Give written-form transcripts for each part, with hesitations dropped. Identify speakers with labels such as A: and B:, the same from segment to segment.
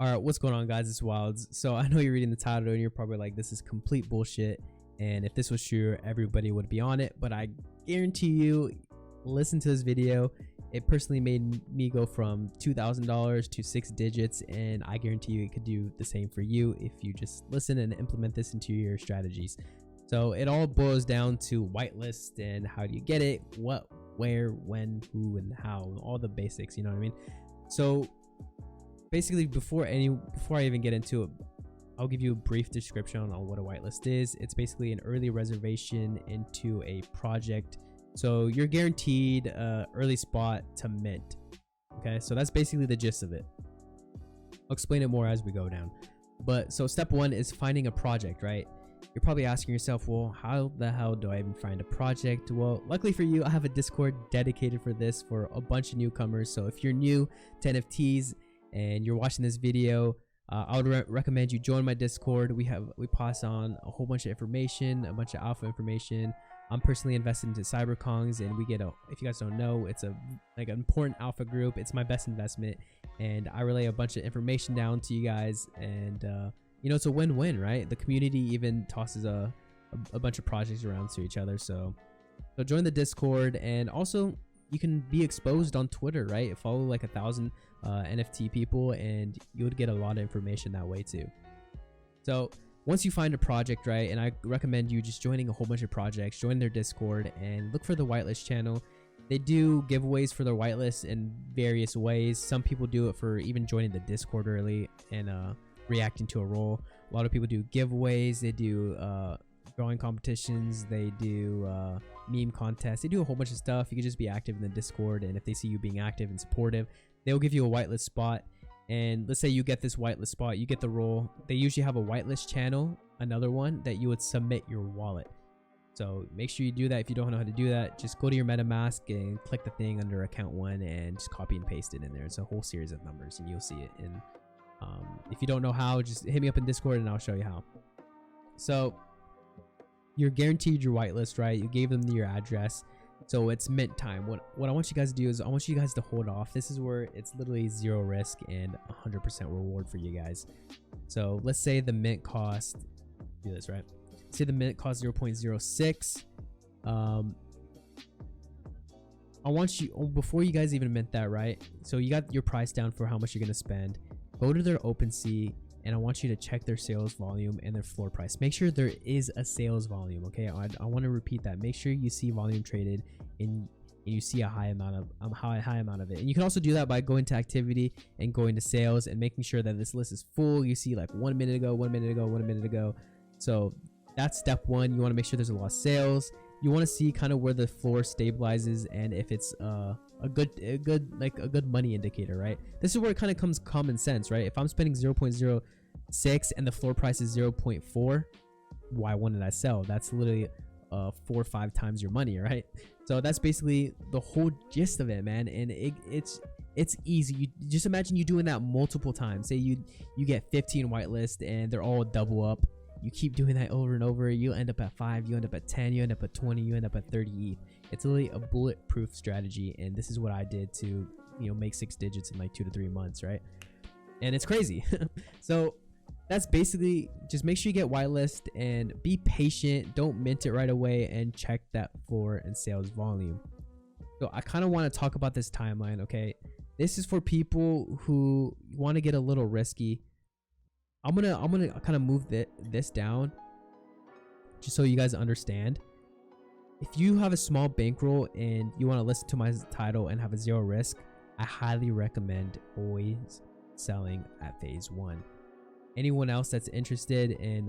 A: All right, what's going on, guys? It's Wilds. So I know you're reading the title and you're probably like, this is complete bullshit. And if this was true, everybody would be on it. But I guarantee you, listen to this video. It personally made me go from $2,000 to 6 digits. And I guarantee you it could do the same for you if you just listen and implement this into your strategies. So it all boils down to whitelist and how do you get it, what, where, when, who, and how, all the basics, you know what I mean? So basically, before I even get into it, I'll give you a brief description on what a whitelist is. It's basically an early reservation into a project. So you're guaranteed an early spot to mint. Okay, so that's basically the gist of it. I'll explain it more as we go down. But so step one is finding a project, right? You're probably asking yourself, well, how the hell do I even find a project? Well, luckily for you, I have a Discord dedicated for this for a bunch of newcomers. So if you're new to NFTs and you're watching this video, I would recommend you join my Discord. We pass on a whole bunch of information, a bunch of alpha information. I'm personally invested into cyberkongs, and we get if you guys don't know, it's like an important alpha group. It's my best investment, and I relay a bunch of information down to you guys, and you know, it's a win-win, right? The community even tosses a bunch of projects around to each other. So join the Discord, and also you can be exposed on Twitter, right? Follow like 1,000 NFT people, and you would get a lot of information that way too. So once you find a project, right, and I recommend you just joining a whole bunch of projects, join their Discord, and look for the whitelist channel. They do giveaways for their whitelist in various ways. Some people do it for even joining the Discord early and reacting to a role. A lot of people do giveaways. They do drawing competitions. They do meme contests. They do a whole bunch of stuff. You can just be active in the Discord, and if they see you being active and supportive, they'll give you a whitelist spot. And let's say you get this whitelist spot, you get the role. They usually have a whitelist channel, another one that you would submit your wallet. So make sure you do that. If you don't know how to do that, just go to your MetaMask and click the thing under account 1 and just copy and paste it in there. It's a whole series of numbers, and you'll see it. And if you don't know how, just hit me up in Discord and I'll show you how. So you're guaranteed your whitelist, right? You gave them your address. So it's mint time. What I want you guys to do is I want you guys to hold off. This is where it's literally 0 risk and 100% reward for you guys. So let's say the mint cost, do this, right? Say the mint cost 0.06. I want you, before you guys even mint that, right? So you got your price down for how much you're going to spend. Go to their OpenSea, and I want you to check their sales volume and their floor price. Make sure there is a sales volume, okay? I want to repeat that. Make sure you see volume traded and you see a high amount of it. And you can also do that by going to activity and going to sales and making sure that this list is full. You see like 1 minute ago, 1 minute ago, 1 minute ago. So that's step one. You want to make sure there's a lot of sales. You want to see kind of where the floor stabilizes and if it's a good money indicator, right? This is where it kind of comes common sense, right? If I'm spending 0.06 and the floor price is 0.4, why wouldn't I sell? That's literally 4 or 5 times your money, right? So that's basically the whole gist of it, man. And it's easy. You just imagine you doing that multiple times. Say you get 15 whitelist and they're all double up. You keep doing that over and over. You end up at 5, you end up at 10, you end up at 20, you end up at 30 ETH. It's literally a bulletproof strategy, and this is what I did to, you know, make 6 digits in like 2 to 3 months, right? And it's crazy. So that's basically, just make sure you get whitelist and be patient. Don't mint it right away, and check that floor and sales volume. So I kind of want to talk about this timeline, okay? This is for people who want to get a little risky. I'm gonna kind of move this down just so you guys understand. If you have a small bankroll and you want to listen to my title and have a 0 risk, I highly recommend always selling at phase 1. Anyone else that's interested in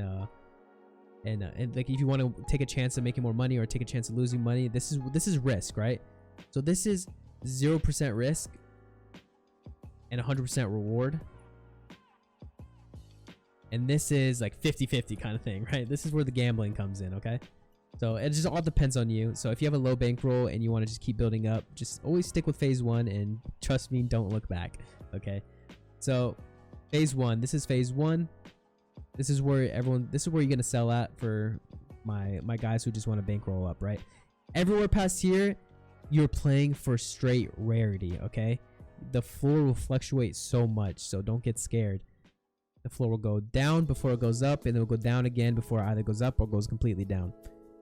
A: like, if you want to take a chance of making more money or take a chance of losing money, this is risk, right? So this is 0% risk and 100% reward. And this is like 50-50 kind of thing, right? This is where the gambling comes in, okay? So it just all depends on you. So if you have a low bankroll and you want to just keep building up, just always stick with phase 1 and trust me, don't look back, okay? So phase 1, this is phase 1. This is where you're going to sell at for my guys who just want to bankroll up, right? Everywhere past here, you're playing for straight rarity, okay? The floor will fluctuate so much, so don't get scared. the floor will go down before it goes up, and it will go down again before it either goes up or goes completely down.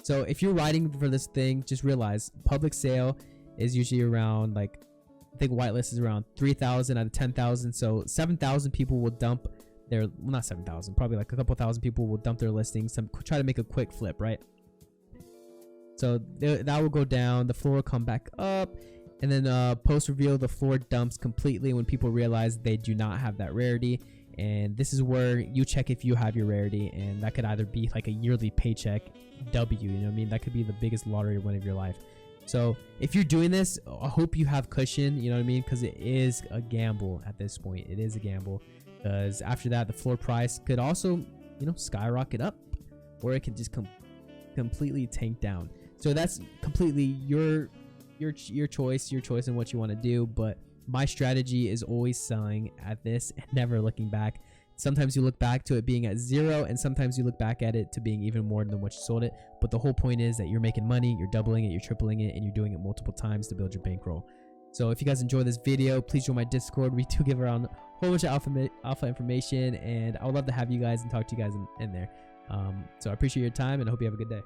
A: So if you're riding for this thing, just realize public sale is usually around, like, I think whitelist is around 3,000 out of 10,000. So 7,000 people will dump their, well, not 7,000, probably like a couple thousand people will dump their listings, try to make a quick flip, right? So that will go down, the floor will come back up, and then post reveal, the floor dumps completely when people realize they do not have that rarity. And this is where you check if you have your rarity, and that could either be like a yearly paycheck W, you know what I mean? That could be the biggest lottery win of your life. So if you're doing this, I hope you have cushion, you know what I mean? Because it is a gamble at this point. It is a gamble, because after that, the floor price could also, you know, skyrocket up, or it could just completely tank down. So that's completely your choice and what you want to do. But my strategy is always selling at this and never looking back. Sometimes you look back to it being at 0, and sometimes you look back at it to being even more than what you sold it. But the whole point is that you're making money, you're doubling it, you're tripling it, and you're doing it multiple times to build your bankroll. So if you guys enjoy this video, please join my Discord. We do give around a whole bunch of alpha information, and I would love to have you guys and talk to you guys in there. So I appreciate your time, and I hope you have a good day.